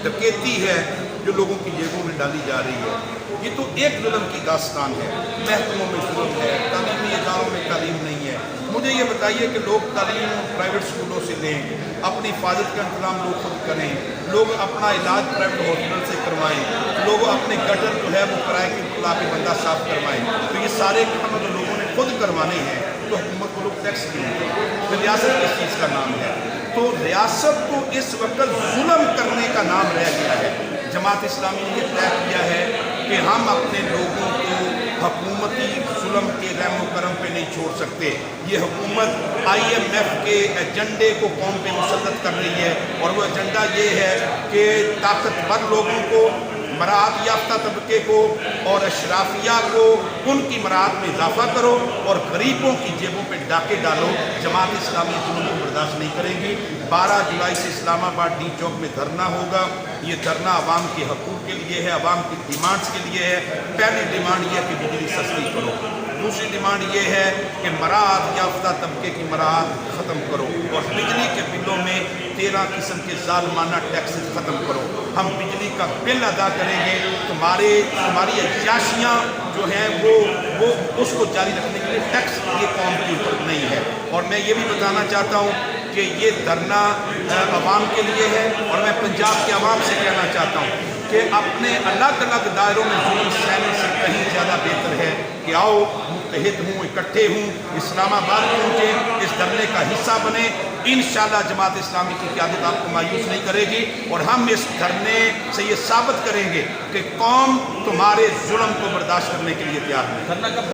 डकैती है जो लोगों की जेबों में डाली जा रही है। ये तो एक जुल्म की दास्तान है। महकमों में जुल्म है, तालीमी इदारों में तालीम नहीं है। मुझे ये बताइए कि लोग तालीम प्राइवेट स्कूलों से लें, अपनी हिफाजत का इंतजाम लोग खुद करें, लोग अपना इलाज प्राइवेट हॉस्पिटल से करवाएं, लोग अपने गटर जो है वो किराए की ला के बंदा साफ करवाएं। तो ये सारे काम जो लोगों ने खुद करवाने हैं तो हुकूमत को लोग टैक्स देंगे। तो रियासत किस चीज़ का नाम है? तो रियासत को इस वक्त जुल्म करने का नाम रह गया है। जमात इस्लामी ने तय किया है कि हम अपने लोगों को हुकूमती जुल्म के रहम करम पे नहीं छोड़ सकते। ये हुकूमत IMF के एजेंडे को कौम पे मुसल्लत कर रही है, और वो एजेंडा ये है कि ताकतवर लोगों को, मराहत याफ्ता तबके को और अशराफिया को उनकी मराहत में इजाफा करो और गरीबों की जेबों पे डाके डालो। जमात इस्लामी जुल्म को बर्दाश्त नहीं करेगी। 12 जुलाई से इस्लामाबाद डी चौक में धरना होगा। ये धरना अवाम के हकूक़ के लिए है, अवाम की डिमांड्स के लिए है। पहली डिमांड ये है कि बिजली सस्ती करो। दूसरी डिमांड ये है कि मराहत याफ्ता तबके की मराहत ख़त्म करो और बिजली के बिलों में 13 किस्म के ज़ालिमाना टैक्सेस ख़त्म करो। हम बिजली का बिल अदा करेंगे, तुम्हारी अयाशियाँ जो हैं वो उसको जारी रखने के लिए टैक्स ये कौम के ऊपर नहीं है। और मैं ये भी बताना चाहता हूँ कि ये धरना अवाम के लिए है, और मैं पंजाब के अवाम से कहना चाहता हूँ कि अपने अलग अलग दायरों में जुल्म सहने से कहीं ज़्यादा बेहतर है कि आओ मुत्तहिद हूँ, इकट्ठे हूँ, इस्लामाबाद पहुँचें, इस धरने का हिस्सा बने। इंशाअल्लाह जमात इस्लामी की क़यादत आपको मायूस नहीं करेगी, और हम इस धरने से ये साबित करेंगे कि कौम तुम्हारे जुल्म को बर्दाश्त करने के लिए तैयार है।